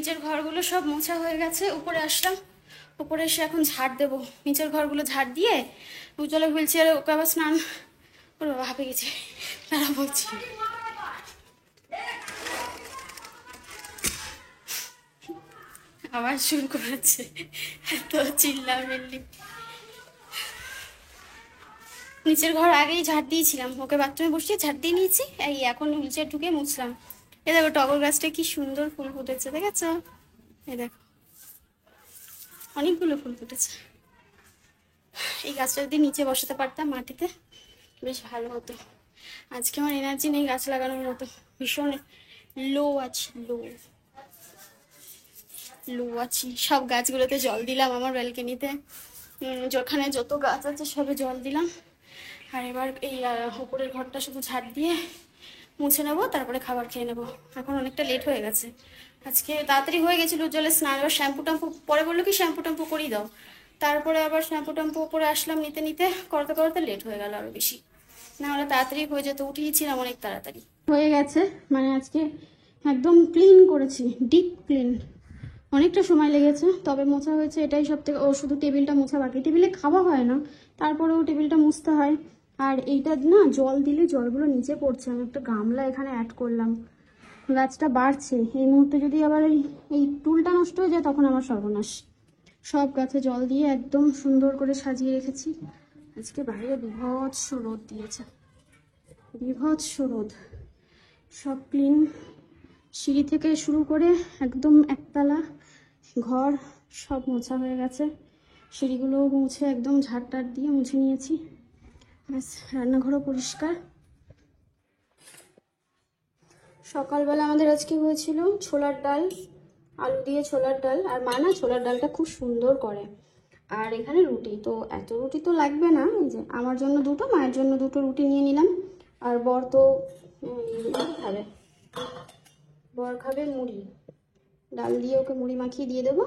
নিচের ঘরগুলো সব মোছা হয়ে গেছে, উপরে আসলাম। উপরে এসে এখন ঝাড় দেবো, নিচের ঘরগুলো ঝাড় দিয়ে উজ্জ্বলে হুইল চেয়ারে ওকে আবার স্নান। ওর বাবা হাঁপে গেছে, তারা বলছি আবার শুরু করেছে এত চিল্লামিল্লি। নিচের ঘর আগেই ঝাড় দিয়েছিলাম, ওকে বাথরুমে বসিয়ে ঝাড় দিয়ে নিয়েছি। এই এখন হুইল চেয়ার ঢুকে মুছলাম। এ দেখো টগর গাছটা কি সুন্দর ফুল ফুটেছে, দেখেছ? এই দেখো অনেকগুলো ফুল ফুটেছে। এই গাছটা যদি নিচে বসাতে পারতাম মাটিতে বেশ ভালো হতো। আজকে আমার এনার্জি নেই গাছ লাগানোর মতো, ভীষণ লো আছি, লো আছি। সব গাছগুলোতে জল দিলাম, আমার ব্যালকনিতে যেখানে যত গাছ আছে সবে জল দিলাম। আর এবার এই উপরের ঘরটা শুধু ঝাড় দিয়ে মুছে নেবো, তারপরে খাবার খেয়ে নেবো। এখন অনেকটা লেট হয়ে গেছে, আজকে তাড়াতাড়ি হয়ে গেছিলো উজ্জ্বলের স্নান। এবার শ্যাম্পু ট্যাম্পু পরে বললো কি শ্যাম্পু ট্যাম্পু করিয়ে দাও, তারপরে আবার শ্যাম্পু ট্যাম্পু করে আসলাম, নিতে নিতে করতে করতে লেট হয়ে গেল আরও বেশি। না হলে তাড়াতাড়ি হয়ে যেত, উঠিয়েছিলাম অনেক তাড়াতাড়ি হয়ে গেছে। মানে আজকে একদম ক্লিন করেছি, ডিপ ক্লিন। অনেকটা সময় লেগেছে, তবে মোছা হয়েছে, এটাই সব থেকে। ও শুধু টেবিলটা মোছা বাকি, টেবিলে খাওয়া হয় না, তারপরেও টেবিলটা মুছতে হয়। আর এইটা না জল দিলে জলগুলো নিচে পড়ছে, আমি একটা গামলা এখানে অ্যাড করলাম। গাছটা বাড়ছে, এই মুহূর্তে যদি আবার এই টুলটা নষ্ট হয়ে যায় তখন আমার সর্বনাশ। সব গাছে জল দিয়ে একদম সুন্দর করে সাজিয়ে রেখেছি। আজকে বাইরে বীভৎস রোদ দিয়েছে, বীভৎস রোদ। সব ক্লিন, সিঁড়ি থেকে শুরু করে একদম একতলা ঘর সব মোছা হয়ে গেছে। সিঁড়িগুলোও মুছে একদম ঝাড় দিয়ে মুছে নিয়েছি। ব্যাস, রান্নাঘরও পরিষ্কার। সকালবেলা আমাদের আজকে হয়েছিল ছোলার ডাল, আলু দিয়ে ছোলার ডাল। আর মা না ছোলার ডালটা খুব সুন্দর করে। আর এখানে রুটি, তো এত রুটি তো লাগবে না, এই যে আমার জন্য দুটো, মায়ের জন্য দুটো রুটি নিয়ে নিলাম। আর বর তো খাবে, বর খাবে মুড়ি, ডাল দিয়ে ওকে মুড়ি মাখিয়ে দিয়ে দেবো।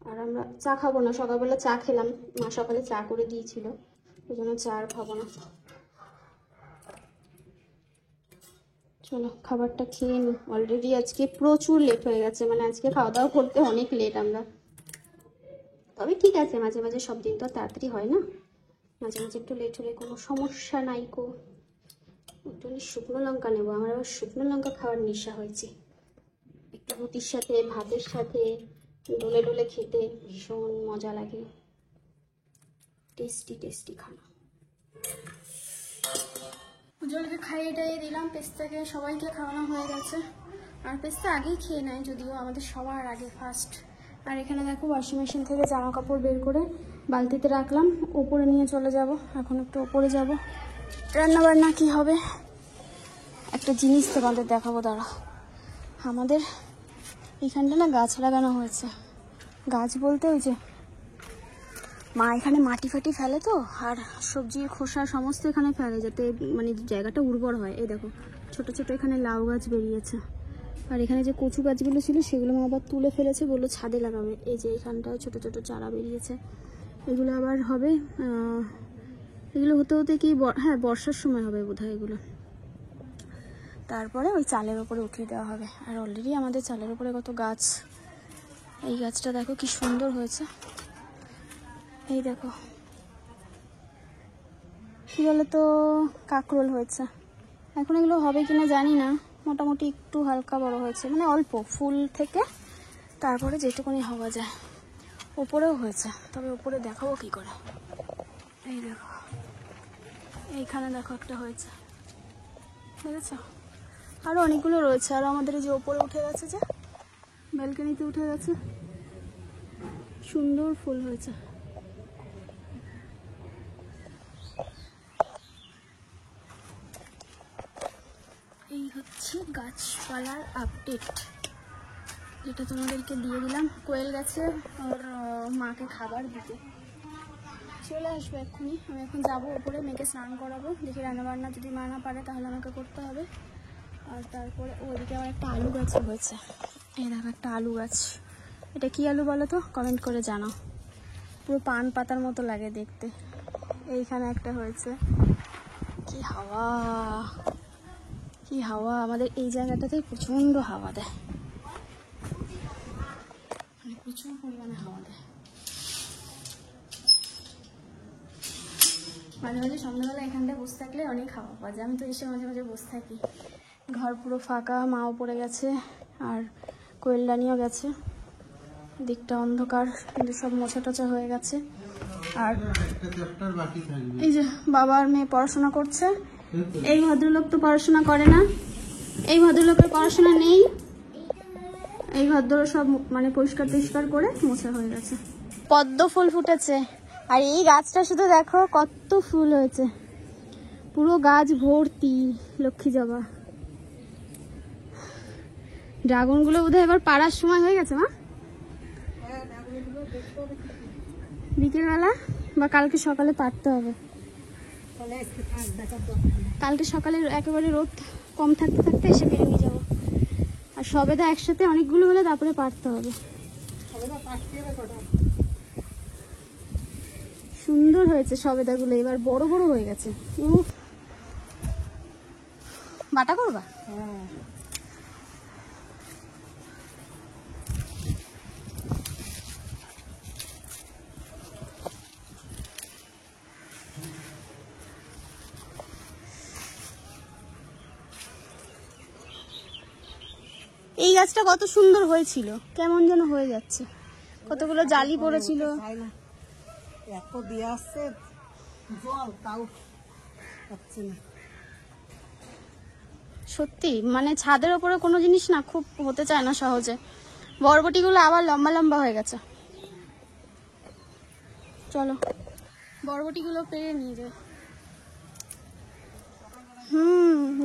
আর আমরা চা খাবো না, সকালবেলা চা খেলাম, মা সকালে চা করে দিয়েছিল, ওই জন্য চা আর খাবো না। চলো খাবারটা খেয়ে নিই, অলরেডি আজকে প্রচুর লেট হয়ে গেছে, মানে আজকে খাওয়া দাওয়া করতে অনেক লেট আমরা। তবে ঠিক আছে, মাঝে মাঝে সব দিন তো তাড়াতাড়ি হয় না, মাঝে মাঝে একটু লেট হলে কোনো সমস্যা নাই কো। একটু শুকনো লঙ্কা নেবো, আমার আবার শুকনো লঙ্কা খাওয়ার নেশা হয়েছে। একটু রুটির সাথে ভাতের সাথে ডলে ডলে খেতে ভীষণ মজা লাগে, টেস্টি টেস্টি খানা। উজ্জ্বলকে খাইয়ে টাইয়ে দিলাম, পেস্তাকে সবাইকে খাওয়ানো হয়ে গেছে। আর পেস্তা আগেই খেয়ে নেয় যদিও, আমাদের সবার আগে ফার্স্ট। আর এখানে দেখো ওয়াশিং মেশিন থেকে জামা কাপড় বের করে বালতিতে রাখলাম, ওপরে নিয়ে চলে যাব। এখন একটু ওপরে যাব, রান্নাবান্না কি হবে একটা জিনিস তোমাদের দেখাবো, দাঁড়া। আমাদের এখানটা না গাছ লাগানো হয়েছে, গাছ বলতে ওই যে মা এখানে মাটি ফাটি ফেলে তো, আর সবজির খোসা সমস্ত এখানে ফেলে, যাতে মানে জায়গাটা উর্বর হয়। এই দেখো ছোট ছোট এখানে লাউ গাছ বেরিয়েছে। আর এখানে যে কচু গাছগুলো ছিল সেগুলো মা আবার তুলে ফেলেছে, বললো ছাদে লাগাবে। এই যে এখানটায় ছোট ছোট চারা বেরিয়েছে, এগুলো আবার হবে। এগুলো হতে হতে কি হ্যাঁ বর্ষার সময় হবে বোধহয় এগুলো, তারপরে ওই চালের ওপরে উঠিয়ে দেওয়া হবে। আর অলরেডি আমাদের চালের ওপরে কত গাছ, এই গাছটা দেখো কি সুন্দর হয়েছে। এই দেখো কি বলে তো কাকরোল হয়েছে। এখন এগুলো হবে কিনা জানি না, মোটামুটি একটু হালকা বড় হয়েছে, মানে অল্প ফুল থেকে তারপরে যেটুকুনি হওয়া যায়। ওপরেও হয়েছে, তবে ওপরে দেখাবো কি করে। এই দেখো এইখানে দেখো একটা হয়েছে, দেখেছো? আরও অনেকগুলো রয়েছে। আর আমাদের এই যে ওপরে উঠে গেছে, যে ব্যালকনিতে উঠে গেছে, সুন্দর ফুল হয়েছে। এই হচ্ছে গাছপালার আপডেট, যেটা তোমাদেরকে দিয়ে দিলাম। কোয়েল গেছে ওর মাকে খাবার দিতে, চলে আসবে এক্ষুনি। আমি এখন যাবো ওপরে, মেয়েকে স্নান করাবো, দেখি রান্নাবান্না যদি মা না পারে তাহলে আমাকে করতে হবে। আর তারপরে ওইদিকে আমার একটা আলু গাছ হয়েছে, এই দেখো একটা আলু গাছ। এটা কি আলু বলো তো, কমেন্ট করে জানাও। পুরো পান পাতার মতো লাগে দেখতে। এইখানে একটা হয়েছে, কি হাওয়া, কি হাওয়া! আমাদের এই জায়গাটাতে প্রচণ্ড হাওয়া দেয়। মাঝে মাঝে সন্ধ্যাবেলা এখানটায় বসে থাকলে অনেক খাওয়া পাওয়া যায়। আমি তো এসে মাঝে মাঝে বসে থাকি। ঘর পুরো ফাঁকা, মাও পড়ে গেছে আর কোয়েলদানিও গেছে, দিকটা অন্ধকার, কিন্তু সব মোছা টোছা হয়ে গেছে। আর এই যে বাবা আর মেয়ে পড়াশোনা করছে। এই ভদ্রলোক তো পড়াশোনা করে না, এই ভদ্রলোকের পড়াশোনা নেই। এই ভদ্র সব মানে পরিষ্কার টরিষ্কার করে মোছা হয়ে গেছে। পদ্ম ফুল ফুটেছে, আর এই গাছটা শুধু দেখো কত ফুল হয়েছে, পুরো গাছ ভর্তি লক্ষ্মী জবা। ড্রাগনগুলো বোধহয় এবার পাড়ার সময় হয়ে গেছে মা, বিকেলবেলা বা কালকে সকালে পাড়তে হবে। কালকে সকালে একেবারে রোদ কম থাকতে থাকতে এসে পেরে নিয়ে যাবো। আর সবেদা একসাথে অনেকগুলো হলে তারপরে পাড়তে হবে। সুন্দর হয়েছে সবেদাগুলো, এবার বড় বড় হয়ে গেছে। বাটা করবা? এই গাছটা কত সুন্দর হয়েছিল, কেমন যেন হয়ে যাচ্ছে। কতগুলো জালি পড়েছিল। সত্যি মানে ছাদের ওপরে কোনো জিনিস না খুব হতে চায় না সহজে। বরবটিগুলো আবার লম্বা লম্বা হয়ে গেছে। চলো বরবটিগুলো পেরে নিয়ে যাই।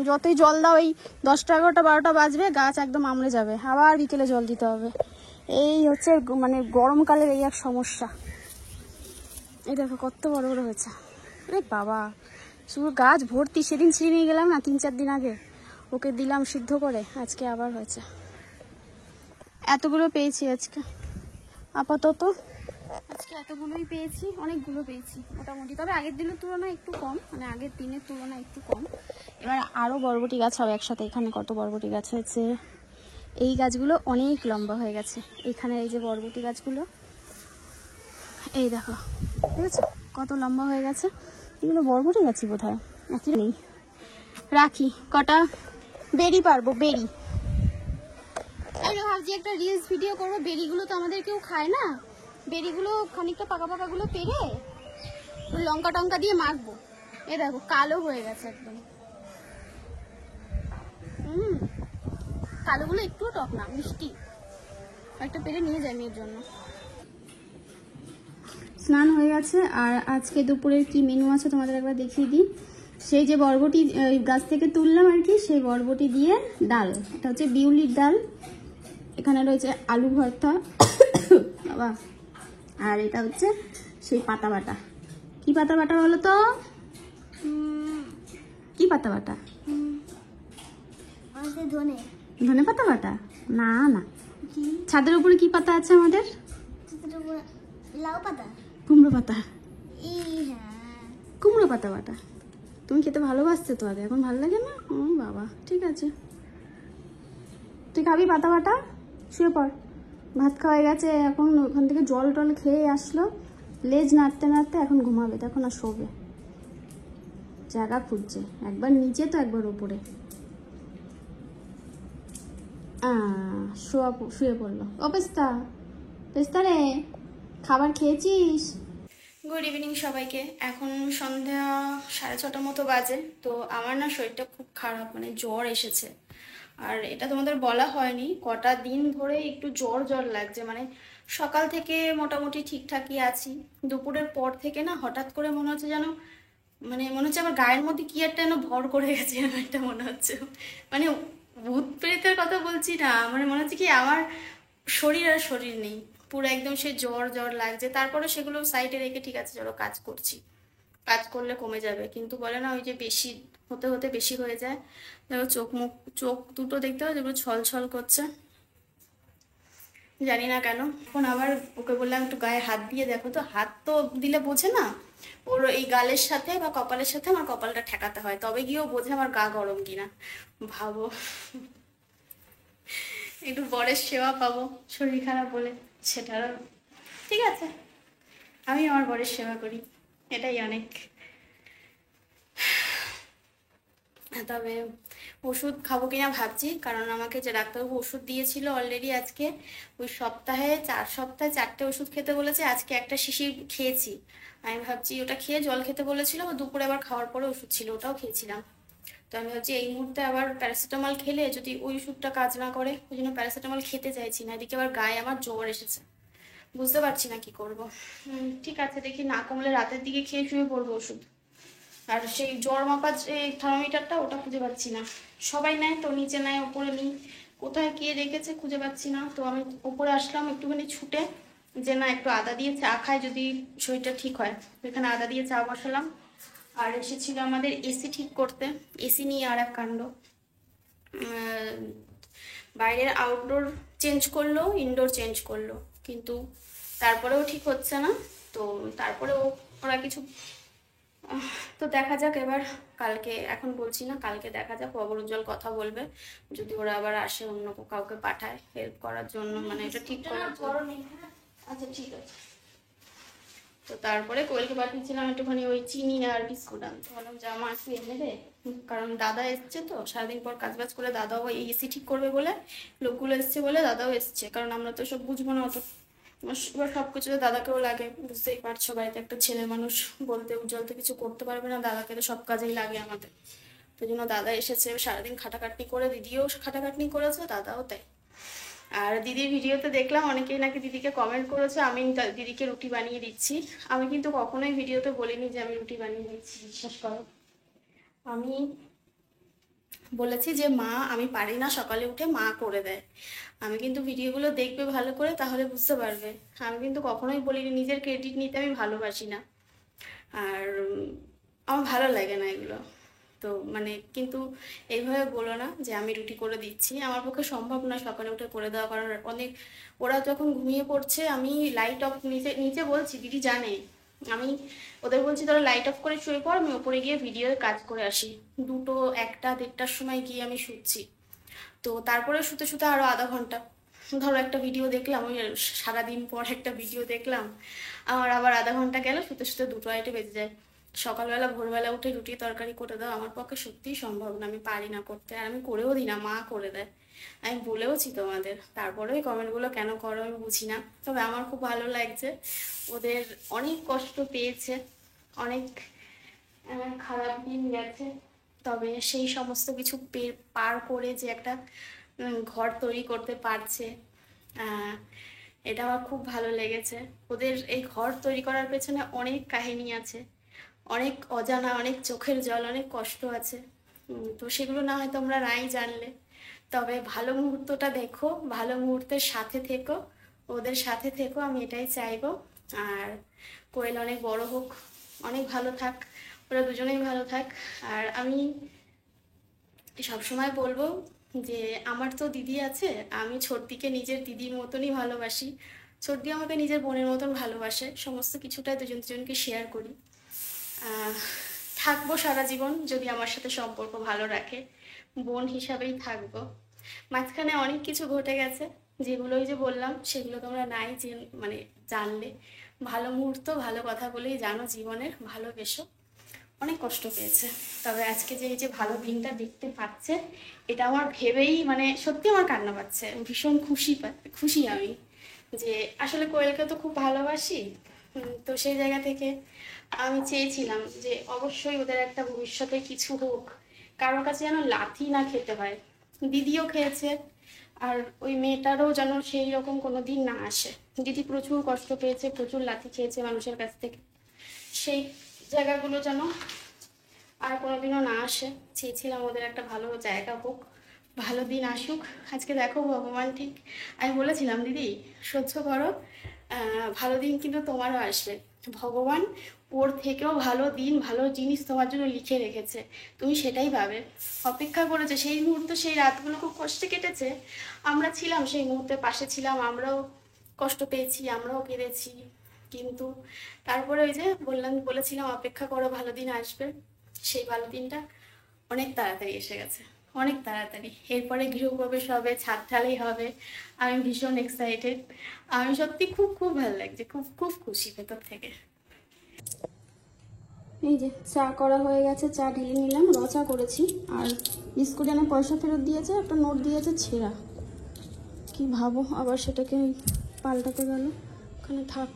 যতই জল দাও, এই 10টা 11টা 12টা বাজবে, গাছ একদম আমড়ে যাবে। আবার বিকেলে জল দিতে হবে। এই হচ্ছে মানে গরমকালের এই এক সমস্যা। এই দেখো কত বড় বড় হয়েছে। আরে বাবা, শুধু গাছ ভর্তি। সেদিন ছিঁড়ে নিয়ে গেলাম না 3-4 দিন আগে, ওকে দিলাম সিদ্ধ করে, আজকে আবার হয়েছে। এতগুলো পেয়েছি আজকে, আপাতত আজকে এতগুলোই পেয়েছি, অনেকগুলো পেয়েছি মোটামুটি। তবে আগের দিনের তুলনায় একটু কম, মানে আগের দিনের তুলনায় একটু কম। এবার আরও বরবটি গাছ হবে একসাথে। এখানে কত বরবটি গাছ হয়েছে। এই গাছগুলো অনেক লম্বা হয়ে গেছে। এখানে এই যে বরবটি গাছগুলো, এই দেখো ঠিক আছে কত লম্বা হয়ে গেছে। এগুলো বরবটি গাছই বোধ হয়, নেই। রাখি কটা বেরি পারবো, বেরি। আমি ভাবছি একটা রিলস ভিডিও করবো। বেরিগুলো তো আমাদের কেউ খায় না, বেরিগুলো খানিকটা পাকা পাকাগুলো পেরে লঙ্কা টঙ্কা দিয়ে মাখবো। এ দেখো কালো হয়ে গেছে একদম। কালোগুলো একটুও টক না, মিষ্টি। একটা পেরে নিয়ে যাই মেয়ের জন্য। স্নান হয়ে গেছে, আর আজকে দুপুরের কি মেনু আছে তোমাদের একবার দেখিয়ে দিই। সেই যে বরবটি গাছ থেকে তুললাম আর কি, সেই বরবটি দিয়ে ডাল। এটা হচ্ছে বিউলির ডাল। এখানে রয়েছে আলু ভর্তা বাবা, আর এটা হচ্ছে সেই পাতা বাটা। কি পাতা বাটা বলো তো? কি পাতা বাটা? ধনে ধনে পাতা বাটা? না না, ছাদের উপরে কি পাতা আছে আমাদের? লাউ পাতা, কুমড়ো পাতা। কুমড়ো পাতা বাটা। তুমি খেতে ভালোবাসছো তো আগে, এখন ভালো লাগে না? ও বাবা, ঠিক আছে। তুই খাবি পাতা বাটা? শুয়ে পড়। ভাত খাওয়া গেছে, এখন ওখান থেকে জল টল খেয়ে আসলো, লেজ নাড়তে নাড়তে এখন ঘুমাবে। তখন আর শোবে, জায়গা খুঁজছে। একবার নিচে তো একবার ওপরে। শুয়ে পড়লো। ও পেস্তা, পেস্তা রে, খাবার খেয়েছিস? গুড ইভিনিং সবাইকে। এখন সন্ধ্যা 6:30 মতো বাজে। তো আমার না শরীরটা খুব খারাপ, মানে জ্বর এসেছে। আর এটা তোমাদের বলা হয়নি, কটা দিন ধরে একটু জ্বর জ্বর লাগছে। মানে সকাল থেকে মোটামুটি ঠিকঠাকই আছি, দুপুরের পর থেকে না হঠাৎ করে মনে হচ্ছে যেন, মানে মনে হচ্ছে আমার গায়ের মধ্যে কি একটা যেন ভর করে গেছে, এরকম একটা মনে হচ্ছে। মানে ভূত প্রেতের কথা বলছি না, মানে মনে হচ্ছে কি আমার শরীর আর শরীর নেই, পুরো একদম সে জ্বর জ্বর লাগছে। তারপরে সেগুলো সাইডে রেখে ঠিক আছে চলো কাজ করছি, কাজ করলে কমে যাবে। কিন্তু বলে না ওই যে বেশি হতে হতে বেশি হয়ে যায়। দেখো চোখ দুটো দেখতে হয় যেগুলো ছল ছল করছে, জানি না কেন। এখন আবার ওকে বললাম একটু গায়ে হাত দিয়ে দেখো তো, হাত তো দিলে বোঝে না, ওর এই গালের সাথে বা কপালের সাথে আমার কপালটা ঠেকাতে হয়, তবে গিয়েও বোঝে আমার গা গরম কিনা। ভাবো, একটু বরের সেবা পাবো শরীর খারাপ বলে, সেটারও ঠিক আছে। আমি আমার বরের সেবা করি, এটাই অনেক। তবে ওষুধ খাবো কিনা ভাবছি, কারণ আমাকে যে ডাক্তারবাবু ওষুধ দিয়েছিল অলরেডি আজকে, ওই সপ্তাহে 4 সপ্তাহে 4টে ওষুধ খেতে বলেছে, আজকে একটা শিশির খেয়েছি। আমি ভাবছি ওটা খেয়ে জল খেতে বলেছিল, দুপুরে আবার খাওয়ার পরে ওষুধ ছিল ওটাও খেয়েছিলাম। তো আমি ভাবছি এই মুহূর্তে আবার প্যারাসিটামল খেলে যদি ওই ওষুধটা কাজ না করে, ওই জন্য প্যারাসিটামল খেতে চাইছি না। এদিকে আবার গায়ে আমার জ্বর এসেছে, বুঝতে পারছি না কি করব। ঠিক আছে, দেখি না কমলে রাতের দিকে খেয়ে শুয়ে পড়বো ওষুধ। আর সেই জ্বর মাপার যে থার্মোমিটারটা ওটা খুঁজে পাচ্ছি না, সবাই নেয় তো নিচে নেয়, ওপরে নিই, কোথায় কে রেখেছে খুঁজে পাচ্ছি না। তো আমি ওপরে আসলাম একটুখানি ছুটে, যে না একটু আদা দিয়ে চা খাই যদি শরীরটা ঠিক হয়, তো এখানে আদা দিয়ে চা বসালাম। আর এসেছিল আমাদের এসি ঠিক করতে, এসি নিয়ে আর এক কাণ্ড। বাইরের আউটডোর চেঞ্জ করলো, ইনডোর চেঞ্জ করলো, কিন্তু তারপরেও ঠিক হচ্ছে না। তো তারপরেও ওরা কিছু তো দেখা যাক এবার, কালকে, এখন বলছি না, কালকে দেখা যাক, অবরুজ্জ্বল কথা বলবে, যদি ওরা আবার আসে অন্য কাউকে পাঠায় হেল্প করার জন্য, মানে এটা ঠিক করার জন্য। আচ্ছা ঠিক আছে। তো তারপরে কোয়েলকে পাঠিয়েছিলাম একটুখানি ওই চিনি আর বিস্কুট আনতে, বললাম যে আমার একটু এনে দে, কারণ দাদা এসছে তো সারাদিন পর কাজবাজ করে, দাদাও এই এসি ঠিক করবে বলে, লোকগুলো এসছে বলে দাদাও এসছে, কারণ আমরা তো সব বুঝবো না অত, এবার সব কিছু তো দাদাকেও লাগে, বুঝতেই পারছো, বাড়িতে একটা ছেলে মানুষ, বলতে উজ্জ্বল তো কিছু করতে পারবে না, দাদাকে তো সব কাজেই লাগে আমাদের। তো জন্য দাদা এসেছে, সারাদিন খাটাখাটনি করে, দিদিও খাটাখাটনি করেছে, দাদাও তাই। আর দিদির ভিডিওতে দেখলাম অনেকেই নাকি দিদিকে কমেন্ট করেছে আমি দিদিকে রুটি বানিয়ে দিচ্ছি। আমি কিন্তু কখনোই ভিডিওতে বলিনি যে আমি রুটি বানিয়ে দিচ্ছি, বিশ্বাস করো। আমি বলেছি যে মা, আমি পারি না, সকালে উঠে মা করে দেয়। আমি কিন্তু ভিডিওগুলো দেখবে ভালো করে, তাহলে বুঝতে পারবে। আমি কিন্তু কখনোই বলিনি, নিজের ক্রেডিট নিতে আমি ভালোবাসি না, আর আমার ভালো লাগে না এগুলো। তো মানে কিন্তু এইভাবে বলো না যে আমি রুটি করে দিচ্ছি, আমার পক্ষে সম্ভব নয় সকালে উঠে করে দেওয়া, কারণ অনেক, ওরা যখন ঘুমিয়ে পড়ছে আমি লাইট অফ, নিচে নিচে বলছি, দিদি জানে, আমি ওদের বলছি ধরো লাইট অফ করে শুয়ে পড়, আমি ওপরে গিয়ে ভিডিওর কাজ করে আসি, 2টো 1টা 1:30টার সময় গিয়ে আমি শুচ্ছি। তো তারপরে শুতে শুতে আরও আধা ঘন্টা, ধরো একটা ভিডিও দেখলাম, ওই সারাদিন পর একটা ভিডিও দেখলাম, আমার আবার আধা ঘন্টা গেল, শুতে শুতে 2টো 2:30 বেজে যায়। সকালবেলা ভোরবেলা উঠে রুটি তরকারি করে দাও আমার পক্ষে সত্যিই সম্ভব না, আমি পারি না করতে, আর আমি করেও দিই না, মা করে দেয়। আমি বলেওছি তোমাদের, তারপরে ওই কমেন্টগুলো কেন করো আমি বুঝি না। তবে আমার খুব ভালো লাগছে, ওদের অনেক কষ্ট পেয়েছে, অনেক খারাপ দিন গেছে, তবে সেই সমস্ত কিছু পার করে যে একটা ঘর তৈরি করতে পারছে, এটা আমার খুব ভালো লেগেছে। ওদের এই ঘর তৈরি করার পেছনে অনেক কাহিনী আছে, অনেক অজানা, অনেক চোখের জল, অনেক কষ্ট আছে। তো সেগুলো না হয় তোমরা নাই জানলে, তবে ভালো মুহূর্তটা দেখো, ভালো মুহূর্তের সাথে থেকো, ওদের সাথে থেকো, আমি এটাই চাইবো। আর কোয়েল অনেক বড় হোক, অনেক ভালো থাক, ওরা দুজনেই ভালো থাক। আর আমি সবসময় বলবো যে আমার তো দিদি আছে, আমি ছোটদিকে নিজের দিদির মতনই ভালোবাসি, ছোটদি আমাকে নিজের বোনের মতন ভালোবাসে, সমস্ত কিছুটাই দুজন দুজনকে শেয়ার করি। থাকবো সারা জীবন যদি আমার সাথে সম্পর্ক ভালো রাখে, বোন হিসাবেই থাকবো। মাঝখানে অনেক কিছু ঘটে গেছে, যেগুলোই যে বললাম সেগুলো তোমরা নাই যে মানে জানলে, ভালো মুহূর্ত ভালো কথা বলেই জানো জীবনের, ভালোবেসো। অনেক কষ্ট পেয়েছে, তবে আজকে যে এই যে ভালো দিনটা দেখতে পাচ্ছে, এটা আমার ভেবেই মানে সত্যি আমার কান্না পাচ্ছে, ভীষণ খুশি আমি, যে আসলে কোয়েলকে তো খুব ভালোবাসি। তো সেই জায়গা থেকে আমি চেয়েছিলাম যে অবশ্যই ওদের একটা ভবিষ্যতে কিছু হোক, কারোর কাছে যেন লাথি না খেতে হয়। দিদিও খেয়েছে, আর ওই মেয়েটারও যেন সেই রকম কোনো দিন না আসে। দিদি প্রচুর কষ্ট পেয়েছে, প্রচুর লাথি খেয়েছে মানুষের কাছ থেকে, সেই জায়গাগুলো যেন আর কোনোদিনও না আসে। চেয়েছিলাম ওদের একটা ভালো জায়গা হোক, ভালো দিন আসুক। আজকে দেখো ভগবান ঠিক, আমি বলেছিলাম দিদি সহ্য করো, ভালো দিন কিন্তু তোমারও আসবে, ভগবান ওর থেকেও ভালো দিন ভালো জিনিস তোমার জন্য লিখে রেখেছে, তুমি সেটাই পাবে। অপেক্ষা করেছে সেই মুহূর্ত, সেই রাতগুলো খুব কষ্টে কেটেছে, আমরা ছিলাম সেই মুহূর্তে, পাশে ছিলাম, আমরাও কষ্ট পেয়েছি, আমরাও কেঁদেছি, কিন্তু তারপরে ওই যে বলেছিলাম অপেক্ষা করো ভালো দিন আসবে, সেই ভালো দিনটা অনেক তাড়াতাড়ি এসে গেছে, অনেক তাড়াতাড়ি। এরপরে গৃহপ্রবেশ হবে, ছাদ ঢালাই হবে, আমি ভীষণ এক্সাইটেড। আমি সত্যি খুব খুব ভালো লাগছে, খুব খুব খুশি ভেতর থেকে। এই যে চা করা হয়ে গেছে, চা ঢেলে নিলাম, চা করেছি। আর বিস্কুট এনে পয়সা ফেরত দিয়েছে, একটা নোট দিয়েছে ছেঁড়া। কি ভাবো, আবার সেটাকে পাল্টাতে গেল, ওখানে থাক।